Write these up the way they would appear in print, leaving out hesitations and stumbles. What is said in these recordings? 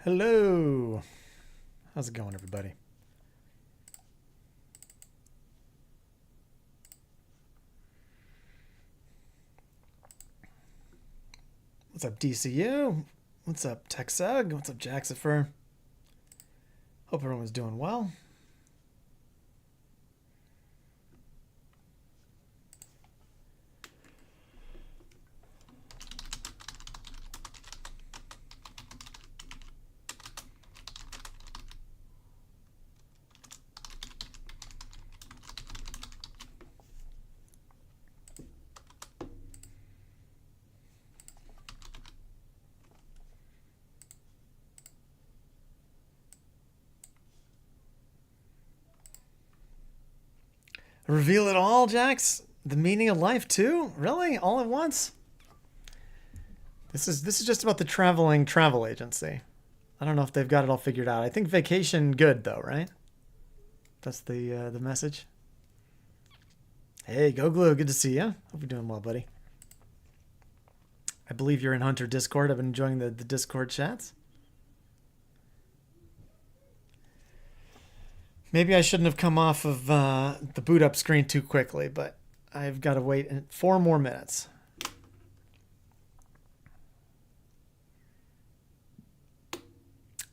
Hello. How's it going, everybody? What's up, DCU? What's up, TechSug? What's up, Jaxifer? Hope everyone's doing well. Reveal it all, Jax? The meaning of life too? Really? All at once? This is just about the traveling travel agency. I don't know if they've got it all figured out. I think vacation good though, right? That's the message. Hey, Go Glue, good to see you. Hope you're doing well, buddy. I believe you're in Hunter Discord. I've been enjoying the Discord chats. Maybe I shouldn't have come off of the boot up screen too quickly, but I've got to wait 4 more minutes.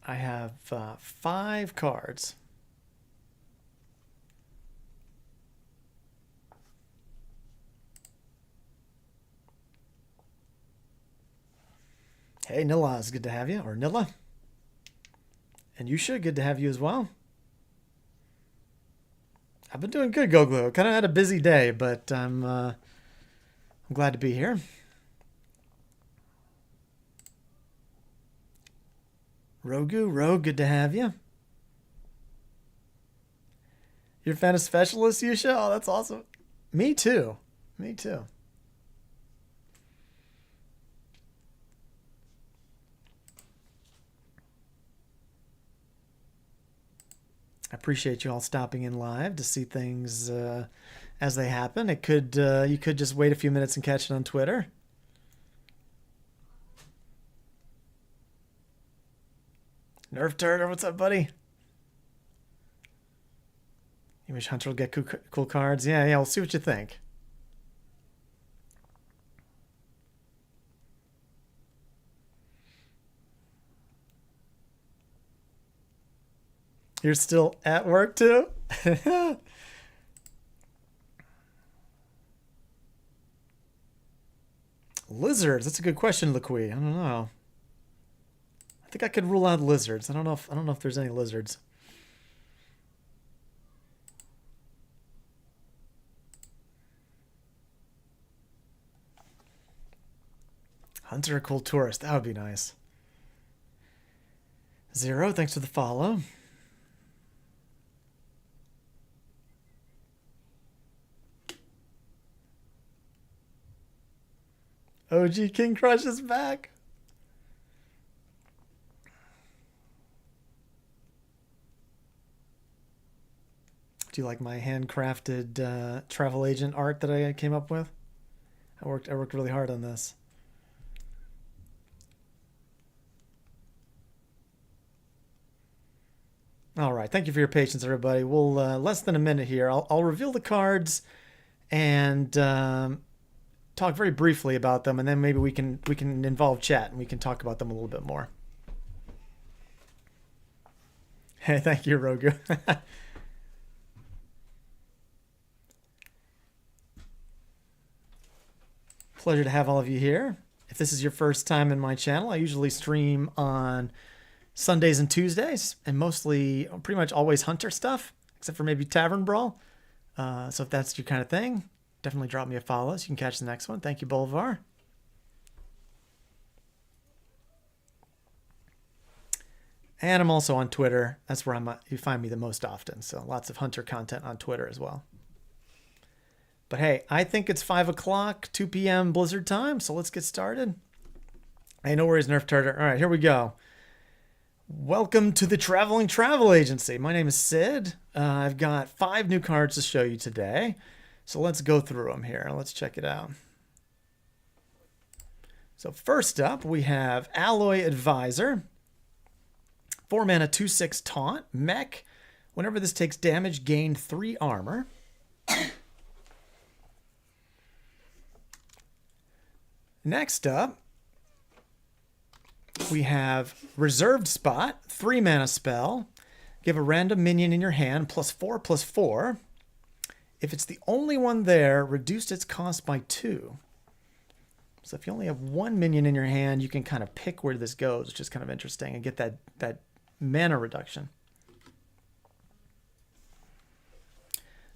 I have 5 cards. Hey, Nilla, it's good to have you. Or Nilla. And Yusha, good to have you as well. I've been doing good, Goglo. Kind of had a busy day, but I'm glad to be here. Rogue, good to have you. You're a fan of Specialist, Yusha? Oh, that's awesome. Me too. Me too. I appreciate you all stopping in live to see things as they happen. It could you could just wait a few minutes and catch it on Twitter. Nerf Turtle, what's up, buddy? You wish Hunter will get cool cards? Yeah, we'll see what you think. You're still at work too? Lizards, that's a good question, Lequi. I don't know. I think I could rule out lizards. I don't know if there's any lizards. Hunter, a cool tourist. That would be nice. Zero, thanks for the follow. OG King Crush is back. Do you like my handcrafted travel agent art that I came up with? I worked really hard on this. All right, thank you for your patience, everybody. We'll less than a minute here. I'll reveal the cards and talk very briefly about them, and then maybe we can involve chat and we can talk about them a little bit more. Hey, thank you, Rogu. Pleasure to have all of you here. If this is your first time in my channel, I usually stream on Sundays and Tuesdays, and mostly pretty much always Hunter stuff, except for maybe Tavern Brawl. So if that's your kind of thing, definitely drop me a follow so you can catch the next one. Thank you, Bolivar. And I'm also on Twitter. That's where you find me the most often. So lots of Hunter content on Twitter as well. But hey, I think it's 5 o'clock, 2 p.m. Blizzard time. So let's get started. Hey, no worries, Nerf Turtle. All right, here we go. Welcome to the Traveling Travel Agency. My name is Sid. I've got 5 new cards to show you today. So let's go through them here. Let's check it out. So first up, we have Alloy Advisor. 4 mana, 2/6 taunt, mech. Whenever this takes damage, gain 3 armor. Next up, we have Reserved Spot, 3 mana spell. Give a random minion in your hand +4/+4. If it's the only one there, reduce its cost by 2. So if you only have 1 minion in your hand, you can kind of pick where this goes, which is kind of interesting, and get that mana reduction.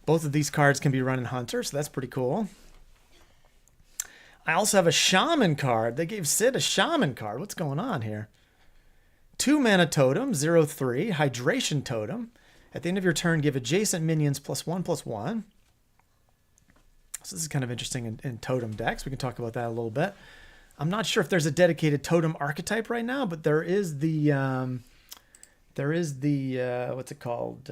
Both of these cards can be run in Hunter, so that's pretty cool. I also have a Shaman card. They gave Sid a Shaman card. What's going on here? 2 mana totem, 0/3, hydration totem. At the end of your turn, give adjacent minions +1/+1. So this is kind of interesting in totem decks. We can talk about that a little bit. I'm not sure if there's a dedicated totem archetype right now, but there is the what's it called?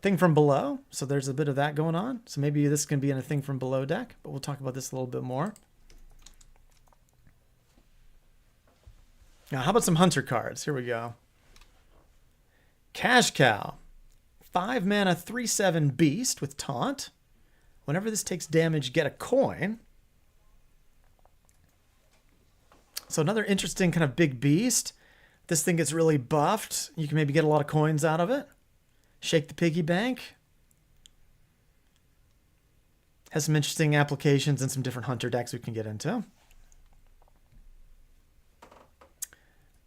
Thing from Below. So there's a bit of that going on. So maybe this can be in a Thing from Below deck, but we'll talk about this a little bit more. Now, how about some Hunter cards? Here we go. Cash Cow. 5 mana, 3/7 beast with taunt. Whenever this takes damage, get a coin. So another interesting kind of big beast. This thing gets really buffed. You can maybe get a lot of coins out of it. Shake the piggy bank. Has some interesting applications and some different Hunter decks we can get into.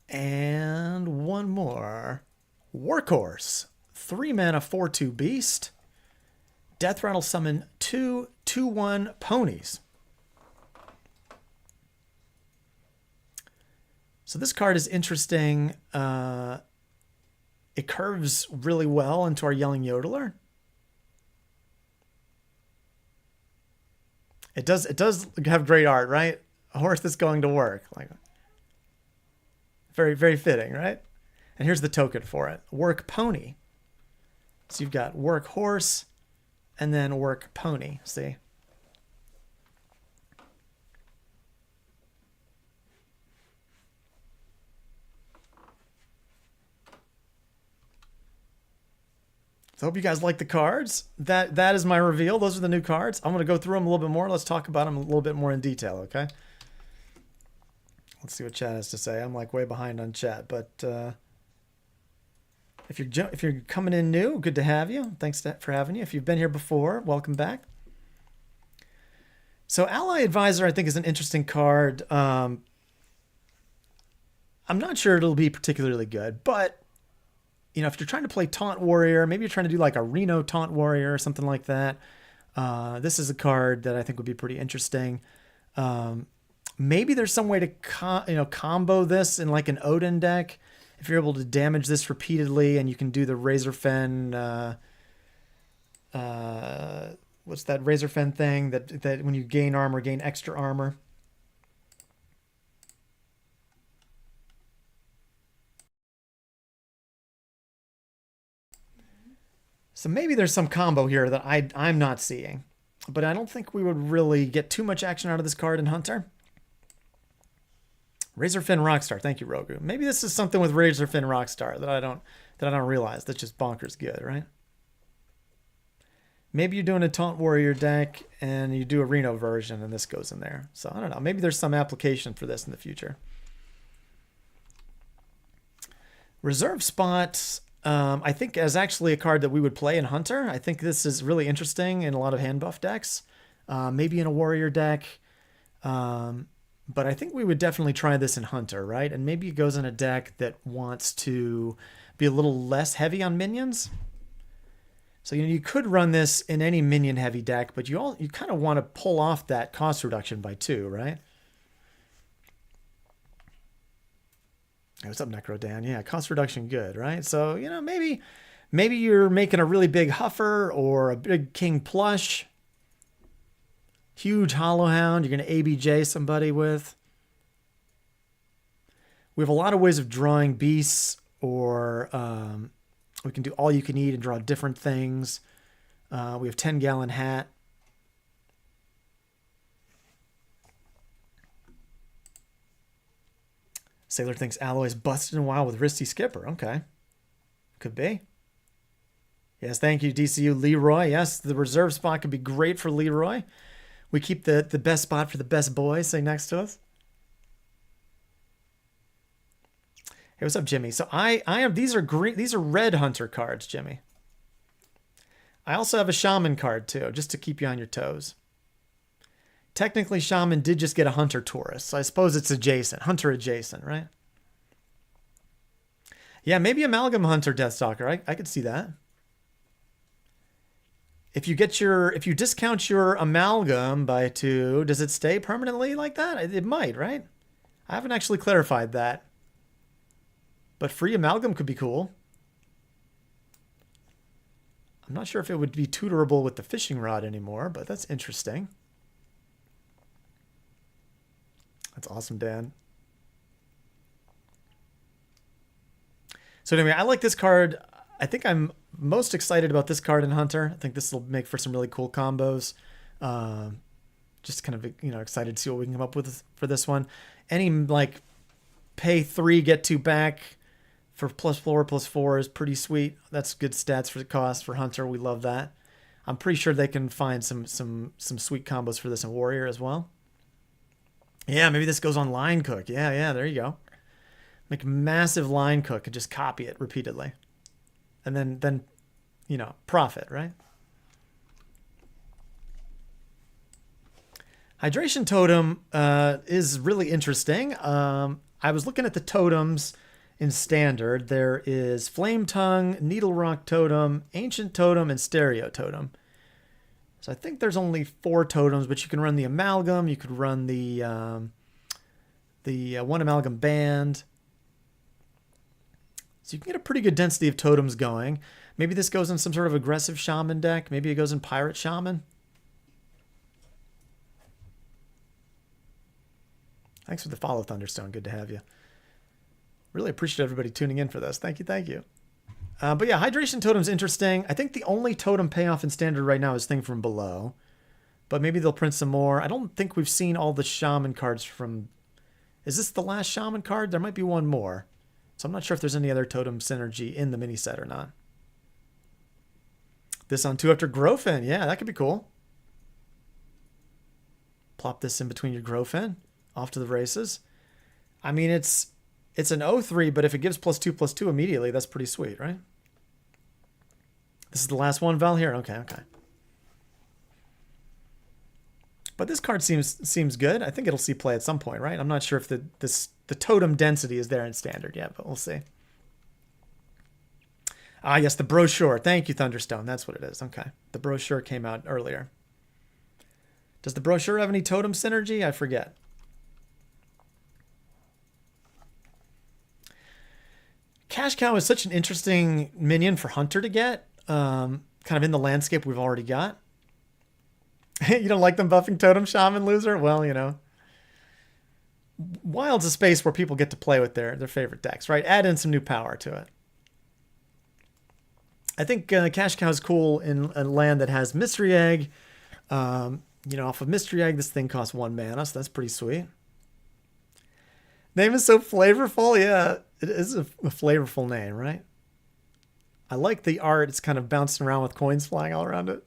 And one more. Workhorse. 3 mana, 4/2 beast. Death Rattle summon 2 2/1 ponies. So this card is interesting. It curves really well into our Yelling Yodeler. It does have great art, right? A horse that's going to work. Like, very, very fitting, right? And here's the token for it. Work pony. So you've got work horse and then work pony. See? So I hope you guys like the cards. That is my reveal. Those are the new cards. I'm going to go through them a little bit more. Let's talk about them a little bit more in detail, okay? Let's see what chat has to say. I'm like way behind on chat, but if you're coming in new, good to have you. Thanks for having you. If you've been here before, welcome back. So Ally Advisor, I think, is an interesting card. I'm not sure it'll be particularly good, but you know, if you're trying to play Taunt Warrior, maybe you're trying to do like a Reno Taunt Warrior or something like that. This is a card that I think would be pretty interesting. Maybe there's some way to combo this in like an Odin deck. If you're able to damage this repeatedly, and you can do the Razorfen, what's that Razorfen thing that when you gain armor, gain extra armor. So maybe there's some combo here that I'm not seeing, but I don't think we would really get too much action out of this card in Hunter. Razorfin Rockstar, thank you, Rogu. Maybe this is something with Razorfin Rockstar that I don't realize. That's just bonkers good, right? Maybe you're doing a Taunt Warrior deck and you do a Reno version and this goes in there. So I don't know. Maybe there's some application for this in the future. Reserve Spot, I think, is actually a card that we would play in Hunter. I think this is really interesting in a lot of hand buff decks. Maybe in a Warrior deck. But I think we would definitely try this in Hunter, right? And maybe it goes in a deck that wants to be a little less heavy on minions. So you could run this in any minion heavy deck, but you kind of want to pull off that cost reduction by 2, right? Hey, what's up, Necrodan? Yeah, cost reduction good, right? So, you know, maybe you're making a really big Huffer or a big King Plush. Huge Hollow Hound you're going to ABJ somebody with. We have a lot of ways of drawing beasts, or we can do all you can eat and draw different things. We have 10-gallon hat. Sailor thinks Alloy's busted in wild with Risty Skipper. Okay. Could be. Yes, thank you, DCU Leroy. Yes, the reserve spot could be great for Leroy. We keep the best spot for the best boy sitting next to us. Hey, what's up, Jimmy? So I have these are green, these are red hunter cards, Jimmy. I also have a shaman card too, just to keep you on your toes. Technically, shaman did just get a hunter Taurus, so I suppose it's adjacent, hunter adjacent, right? Yeah, maybe amalgam hunter Deathstalker. I could see that. If you discount your amalgam by 2, does it stay permanently like that? It might, right? I haven't actually clarified that. But free amalgam could be cool. I'm not sure if it would be tutorable with the fishing rod anymore, but that's interesting. That's awesome, Dan. So anyway, I like this card. I think I'm most excited about this card in Hunter. I think this will make for some really cool combos. Just kind of, excited to see what we can come up with for this one. Any like pay 3, get 2 back for +4/+4 is pretty sweet. That's good stats for the cost for Hunter. We love that. I'm pretty sure they can find some sweet combos for this in Warrior as well. Yeah, maybe this goes on Line Cook. Yeah, there you go. Make a massive Line Cook and just copy it repeatedly. And then profit, right? Hydration Totem is really interesting. I was looking at the totems in Standard. There is Flame Tongue, Needle Rock Totem, Ancient Totem, and Stereo Totem. So I think there's only 4 totems, but you can run the Amalgam. You could run the one Amalgam Band. So you can get a pretty good density of totems going. Maybe this goes in some sort of aggressive Shaman deck. Maybe it goes in Pirate Shaman. Thanks for the follow, Thunderstone. Good to have you. Really appreciate everybody tuning in for this. Thank you. But yeah, Hydration Totem's interesting. I think the only totem payoff in Standard right now is Thing from Below. But maybe they'll print some more. I don't think we've seen all the Shaman cards from... Is this the last Shaman card? There might be one more. So I'm not sure if there's any other totem synergy in the mini set or not. This on 2 after Growfin. Yeah, that could be cool. Plop this in between your Growfin. Off to the races. I mean, it's an 0/3, but if it gives +2/+2 immediately, that's pretty sweet, right? This is the last one, Val, here? Okay. But this card seems good. I think it'll see play at some point, right? I'm not sure if the totem density is there in Standard yet, but we'll see. Ah, yes, the brochure. Thank you, Thunderstone. That's what it is. Okay. The brochure came out earlier. Does the brochure have any totem synergy? I forget. Cash Cow is such an interesting minion for Hunter to get, kind of in the landscape we've already got. You don't like them buffing Totem Shaman, loser? Well, Wild's a space where people get to play with their favorite decks, right? Add in some new power to it. I think Cash Cow is cool in a land that has Mystery Egg. Off of Mystery Egg, this thing costs 1 mana, so that's pretty sweet. Name is so flavorful. Yeah, it is a flavorful name, right? I like the art. It's kind of bouncing around with coins flying all around it.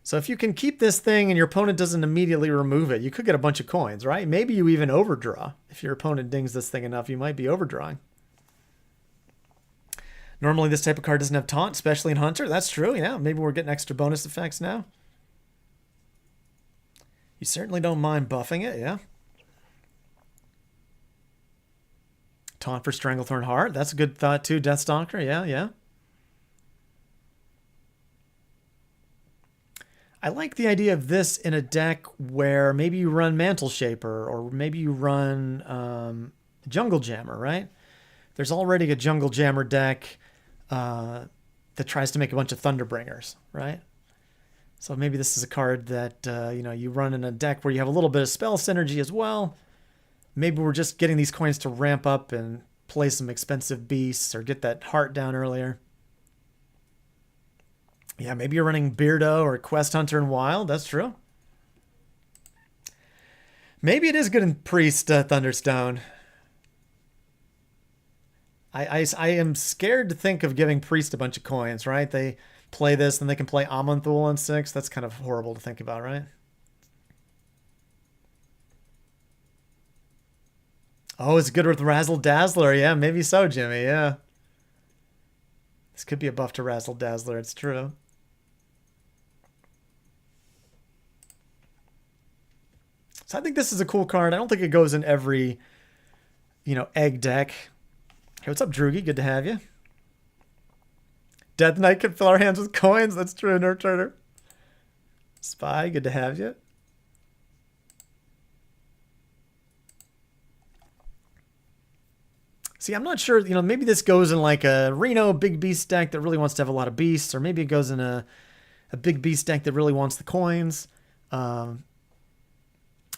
So if you can keep this thing and your opponent doesn't immediately remove it, you could get a bunch of coins, right? Maybe you even overdraw. If your opponent dings this thing enough, you might be overdrawing. Normally this type of card doesn't have taunt, especially in Hunter. That's true, yeah. Maybe we're getting extra bonus effects now. You certainly don't mind buffing it, yeah. Taunt for Stranglethorn Heart. That's a good thought too, Deathstalker. Yeah. I like the idea of this in a deck where maybe you run Mantle Shaper or maybe you run Jungle Jammer, right? There's already a Jungle Jammer deck that tries to make a bunch of Thunderbringers, right? So maybe this is a card that you run in a deck where you have a little bit of spell synergy as well. Maybe we're just getting these coins to ramp up and play some expensive beasts or get that heart down earlier. Yeah, maybe you're running Beardo or Quest Hunter in Wild. That's true. Maybe it is good in Priest, Thunderstone. I am scared to think of giving Priest a bunch of coins, right? They play this, and they can play Amonthul on 6. That's kind of horrible to think about, right? Oh, it's good with Razzle Dazzler. Yeah, maybe so, Jimmy. Yeah. This could be a buff to Razzle Dazzler. It's true. So I think this is a cool card. I don't think it goes in every, egg deck. Hey, what's up, Droogie? Good to have you. Death Knight can fill our hands with coins. That's true, Nerd Trader. Spy, good to have you. See, I'm not sure, maybe this goes in like a Reno big beast deck that really wants to have a lot of beasts, or maybe it goes in a big beast deck that really wants the coins.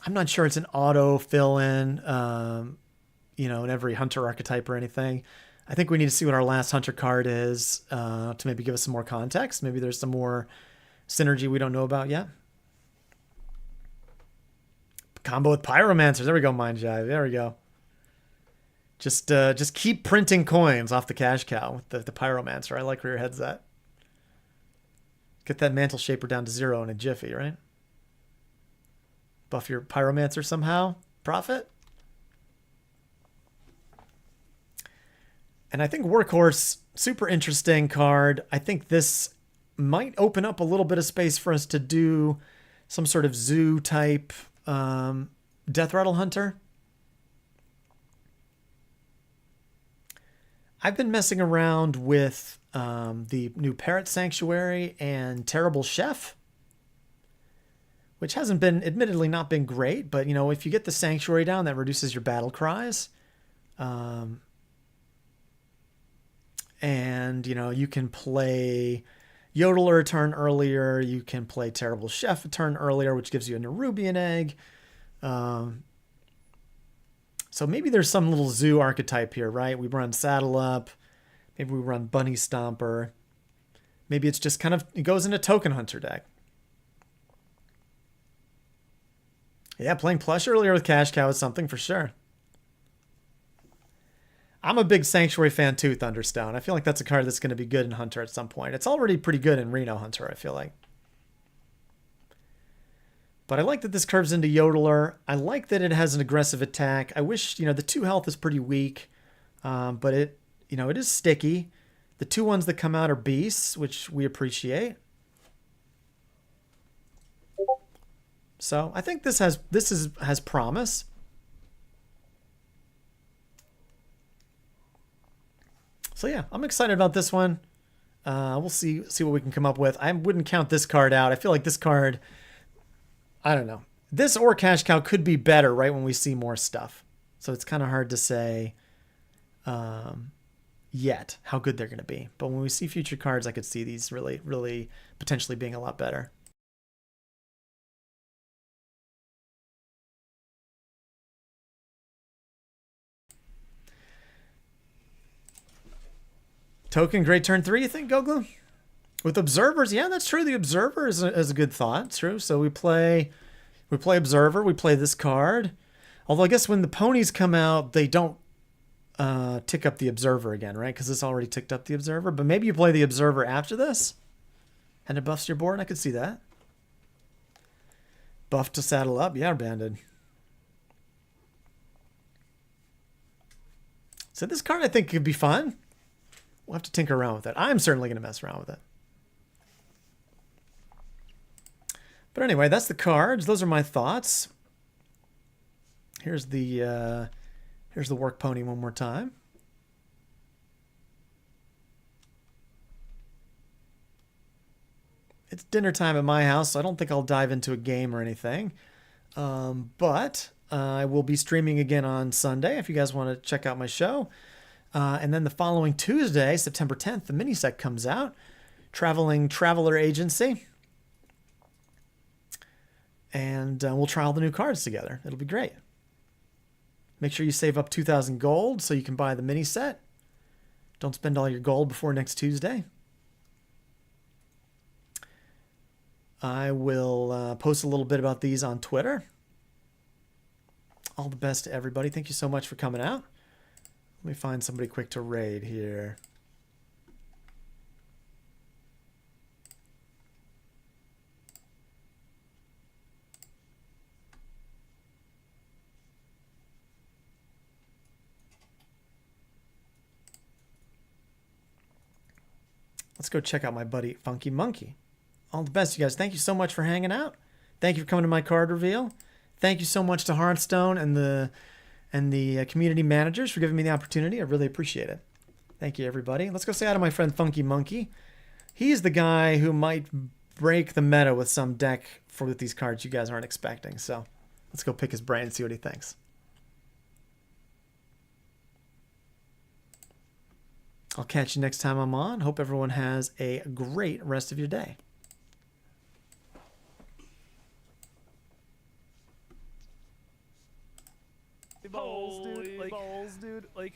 I'm not sure it's an auto fill-in, in every hunter archetype or anything. I think we need to see what our last hunter card is to maybe give us some more context. Maybe there's some more synergy we don't know about yet. Combo with Pyromancer. There we go, Mind Jive. There we go. Just keep printing coins off the cash cow with the Pyromancer. I like where your head's at. Get that Mantle Shaper down to 0 in a jiffy, right? Buff your Pyromancer somehow. Profit. And I think Workhorse, super interesting card. I think this might open up a little bit of space for us to do some sort of zoo type Death Rattle Hunter. I've been messing around with the new Parrot Sanctuary and Terrible Chef, which hasn't been, admittedly, not been great. But, if you get the Sanctuary down, that reduces your battle cries. And, you can play Yodeler a turn earlier. You can play Terrible Chef a turn earlier, which gives you a Nerubian egg. So maybe there's some little zoo archetype here, right? We run Saddle Up. Maybe we run Bunny Stomper. Maybe it's just it goes into Token Hunter deck. Yeah, playing Plush earlier with Cash Cow is something for sure. I'm a big Sanctuary fan too, Thunderstone. I feel like that's a card that's going to be good in Hunter at some point. It's already pretty good in Reno Hunter, I feel like. But I like that this curves into Yodeler. I like that it has an aggressive attack. I wish, the 2 health is pretty weak. But it is sticky. The 2 ones that come out are beasts, which we appreciate. So I think this has promise. So yeah, I'm excited about this one. We'll see what we can come up with. I wouldn't count this card out. I feel like this card, I don't know. This or Cash Cow could be better right when we see more stuff. So it's kind of hard to say yet how good they're going to be. But when we see future cards, I could see these really, really potentially being a lot better. Token great turn 3, you think, Goglu? With Observers, yeah, that's true. The Observer is a good thought. It's true. So we play Observer. We play this card. Although I guess when the ponies come out, they don't tick up the Observer again, right? Because this already ticked up the Observer. But maybe you play the Observer after this, and it buffs your board. I could see that. Buff to Saddle Up. Yeah, Banded. So this card I think could be fun. We'll have to tinker around with it. I'm certainly going to mess around with it. But anyway, that's the cards. Those are my thoughts. Here's the work pony one more time. It's dinner time at my house, so I don't think I'll dive into a game or anything. But I will be streaming again on Sunday if you guys want to check out my show. And then the following Tuesday, September 10th, the Miniset comes out. Traveling Traveler Agency. And we'll try all the new cards together. It'll be great. Make sure you save up 2,000 gold so you can buy the Miniset. Don't spend all your gold before next Tuesday. I will post a little bit about these on Twitter. all the best to everybody. Thank you so much for coming out. Let me find somebody quick to raid here. Let's go check out my buddy Funky Monkey. All the best, you guys. Thank you so much for hanging out. Thank you for coming to my card reveal. Thank you so much to Hearthstone and the community managers for giving me the opportunity. I really appreciate it. Thank you, everybody. Let's go say hi to my friend Funky Monkey. He's the guy who might break the meta with some deck for these cards you guys aren't expecting. So let's go pick his brain and see what he thinks. I'll catch you next time I'm on. Hope everyone has a great rest of your day. Balls, dude. Like, balls, dude. Like.